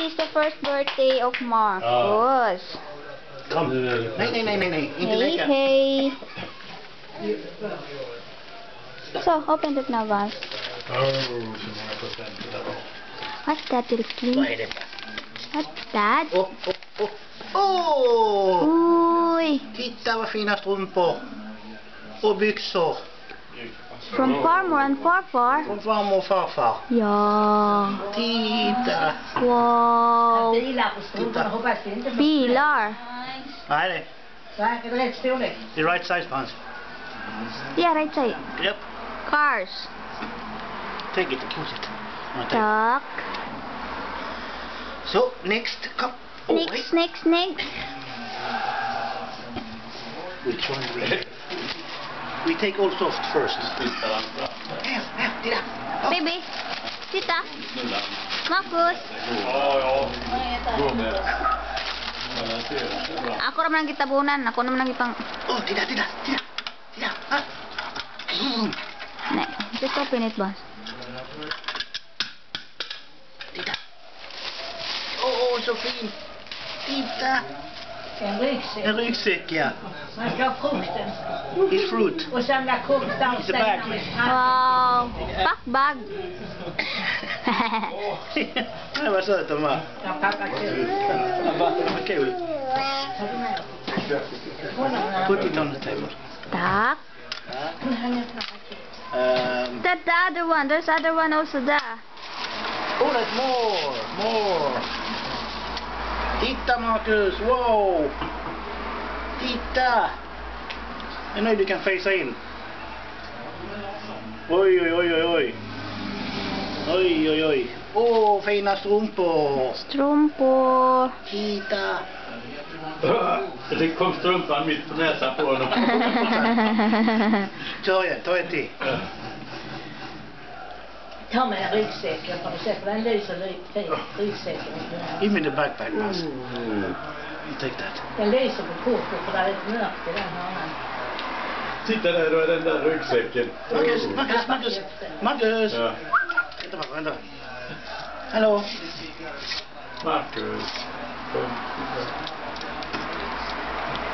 is the first birthday of Marcus. Kom. Nej. Inte Hey, leka. hey. So, open it now, Vans. What's that, little Vad kid? är detta? What's that? Oj! Titta vad fina strumpor. Och byxor. From farmor and farfar. Från farmor och farfar. Ja. Titta. Wow. Bilar på strumporna hoppas det inte. Bilar. Nej, det Nej, är det rätt storlek? är right size pants. Yeah, right side. Yep. Cars. Take it, close it. Duck. So, next. Come. Snake. Which one we take all soft first. Här, titta. Baby. Titta. Marcus. Gå med. Ako naman ang kitabunan. Ako naman ang ipang... Oh, titta. Ah. Nej, just open it, boss. Titta. Åh, så fin. Titta. En ryggsäck. En ryggsäck, ja. Man ska ha frukten. It's fruit. Och samla kortar. It's a bag. Wow. Packbag. Nej, vad söt de var. Jag packar kul. Vad kul. Put it on the table. Tack. That the other one. There's other one also there. Oh, that's more. Titta, Marcus. Wow. Titta. Jag är nöjd du kan facea in. Oj. Åh, fina strumpor. Strumpor. Titta. Det kom strumpan mitt på näsan på honom. Ta ett till. Ta med en ryggsäck. Jag får se för den lyser fint. Ryggsäcken. Give me the backpack, Mans. You take that. Den lyser på kortet för det är lite mörkt i den hörnan. Titta där, då är den där ryggsäcken. Marcus. Ja. Vänta. Hallå. Marcus.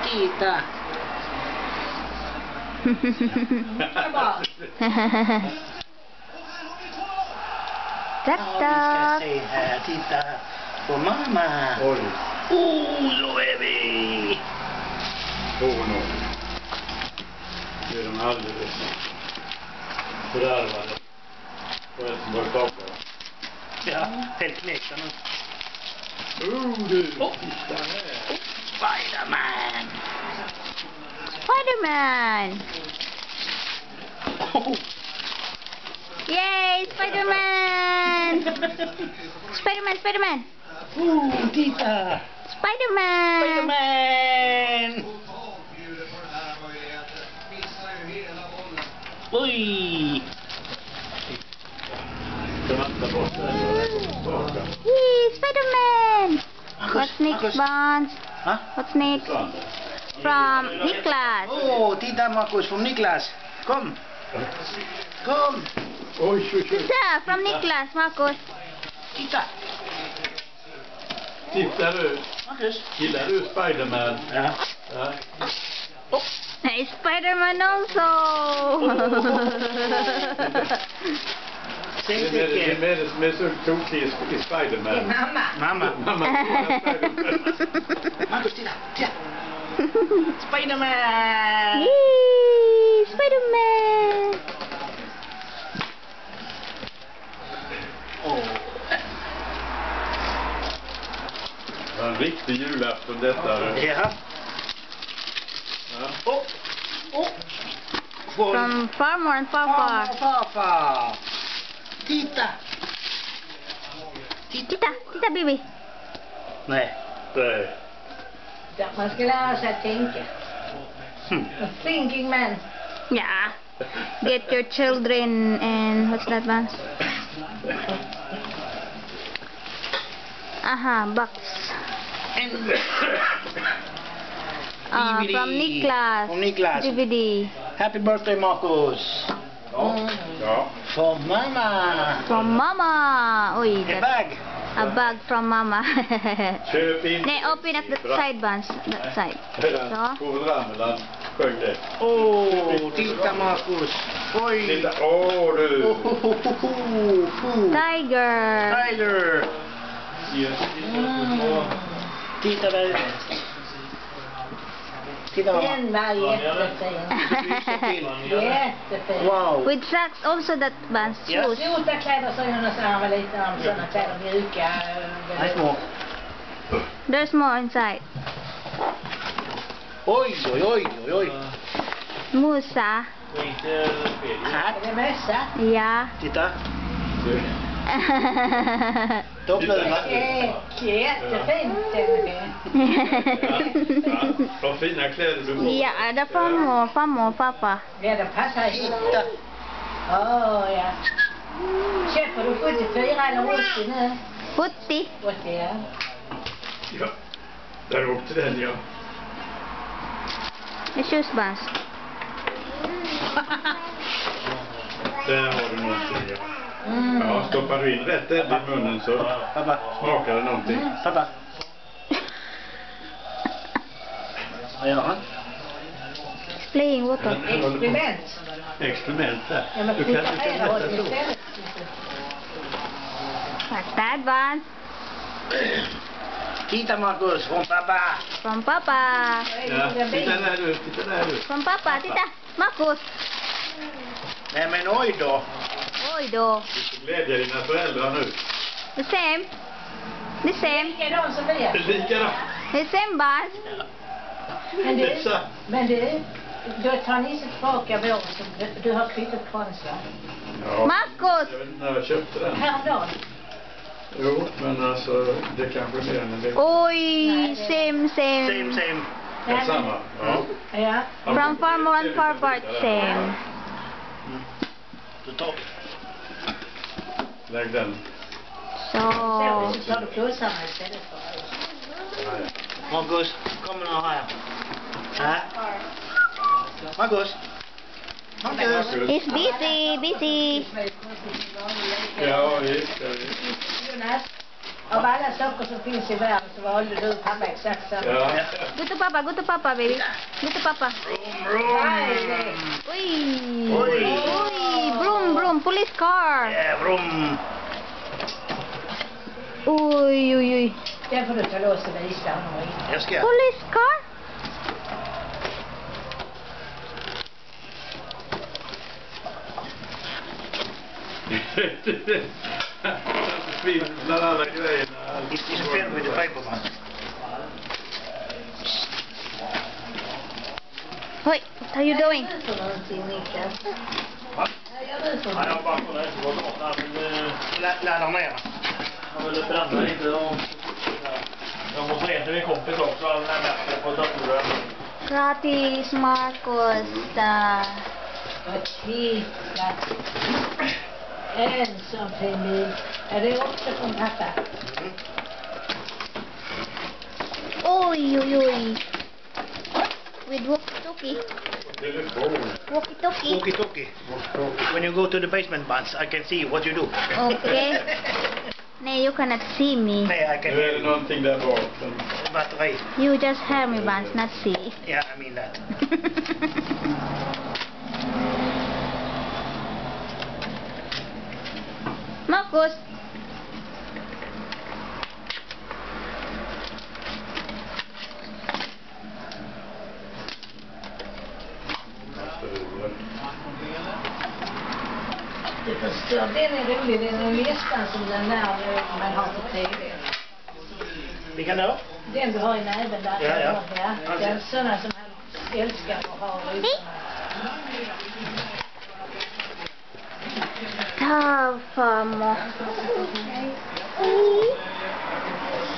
Titta. Tack, Vi ska tack. se här. Titta på mamma. Oj. Så är vi. No. Det är de alldeles fördärvade. Och en som var bakom. Ja, helt knäckta nu. Du. Titta här. Spiderman. Spider-Man. Oh. Yay, Spider-Man. Spider-Man. Titta. Spider-Man. Spiderman. Oj. Yay, Spider-Man. Marcus, What's next, Marcus. Vans? Ha? What's next? From Niklas. Titta Marcus, från Niklas. Kom. Oj. Titta, from Niklas, Marcus. Titta. Titta du. Marcus. Gillar du Spiderman? Ja. Ja. Hey, Spider-Man also. Säg Vem är mycket. det som är så tokig i Spiderman? Mamma. Mamma gillar Spiderman. Marcus, titta. Spiderman. Yay, Spider-Man. En riktig julafton detta. Ja. From farmor and farfar. Farfar. Titta. Titta, baby. Nej. Nej. Man ska lära sig att tänka. A thinking man. Yeah. Get your children and what's that, Vans? Aha, box. DVD. From Niklas. From Niklas. DVD. Happy birthday, Marcus. Ja. From Mama. From Mama. Oj, A that's bag. A bag from mama. Köp in. Nej, open at the side buns. That side. Tove Rammeland sjöng det. Titta Marcus. Oj. Titta, du. Tiger. Tyler. Titta där. Titta mamma. Den var jättefin. Jättefin. Wow. With socks also that buns. Ja. Shoes. Sota kläder så Jonas när han var liten. Sådana kläder mjuka. Nej, små. There's more inside. Oj, oj, oj, oj, oj. Musa. Här. Är det mössa? Ja. Titta. Toppluva. Jättefint. Vad fina kläder du får. Ja, ada farmor och pappa. Ja, det passar ihop. Ja. Köper du 74 eller 80 nu? 80. 80, ja. Ja, där åkte den, ja. The shoes buns. Där har du någonting, ja. Ja, stoppar du in rätt i munnen så Pappa. smakar det någonting. Pappa. Vad gör han? Playing water. Experiment. Experiment där. Ja, men Du kan inte fotografera lätta honom så. istället. What's that buns? Titta Marcus, från pappa. From papa. Ja, titta där du, titta där du. From papa. Titta. Marcus. Nej men oj då. Oj då. Du får glädja dina föräldrar nu. The same. The same. Likadant som vi Det är är. likadant. The same buns. Men du, då tar Nisse tillbaka våren som du har kvittat på den så. Ja. Marcus. Jag vet inte när jag köpte den. Häromdagen. Jo, men alltså det kanske är mer än en vecka. Oj, same. Same. Det är samma. Ja. Ja. From farmor and farfar, same. Då tar vi. Lägg den. Så Så. tar du plussarna istället för. Ja, ja. Marcus, kom nu här. Här. Marcus. Marcus. He's busy. Ja, visst. Jonas, av alla saker som finns i världen så valde du pappa exakt samma. Ja. Go to papa, baby. Go to papa. Oj. Oj. Broom, police car. Ja, vrum. Oj. Den får du ta loss och visa honom. Jag ska. Police car? Bland alla grejerna. It is filled with the paper man. Oj, what are you doing? Vad gör du för någonting, Niklas? Va? Vad gör du för Ja, jag någonting? bara kollar inte på datan. Laddar ner. Jag vill bränna lite. Jag måste ringa till min kompis också. Han är bättre på datorer. Gratis, Marcus. Och titta. En sån fin bil. Är det också från pappa? Oj. With walkie-talkie. Telefon. Walkie-talkie. Walkie-talkie. When you go to the basement buns, I can see what you do. Okay. Nej, you cannot see me. Nej, I can Nu är hear det you. någonting där bak. Batteri. You just hear me, Vance, not see. Yeah, I mean that. Marcus. Du förstår, den är rolig. Den är nästan som den där man har på TV. Vilken då? Den du har i näven där. Ja. Det är sådana som han älskar att ha rosorna. Ta, farmor.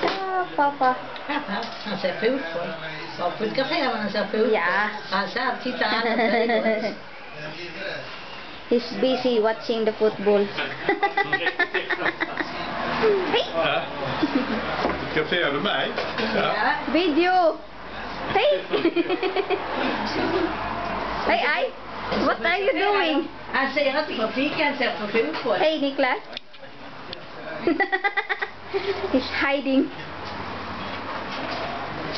Ta, pappa. Pappa, han ser fotboll. Var fotograferar man han ser fotboll? Ja. Han ser, tittar alla på idrott. He's busy watching the football. Hej! Ja. Fotograferar du mig? Ja. Ja. Video! Hej! Hej! What are you doing? Han ser inte på flickan, han ser på fotboll. Hej, Niklas! hiding.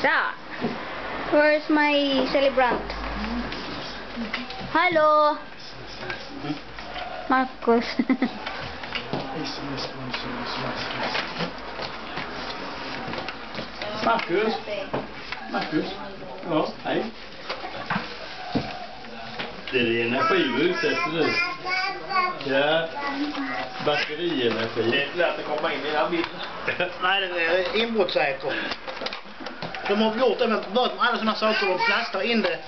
Sa, where's my celebrant? Hello, Marcus. Marcus? Marcus? Ja, hej. Det är energi vi är ute efter nu. Ja, batterienergi. Det är lätt att komma in i den här bilden. Nej, det är inbrottssäker. De har gjort det med alla sådana saker och plastar in det.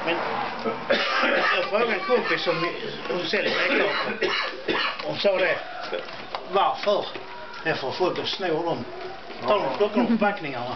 Men jag frågade en kompis som säljer leksaker och sa det. Varför? Det är för folk att snor dem. Tar de plockar de förpackningarna.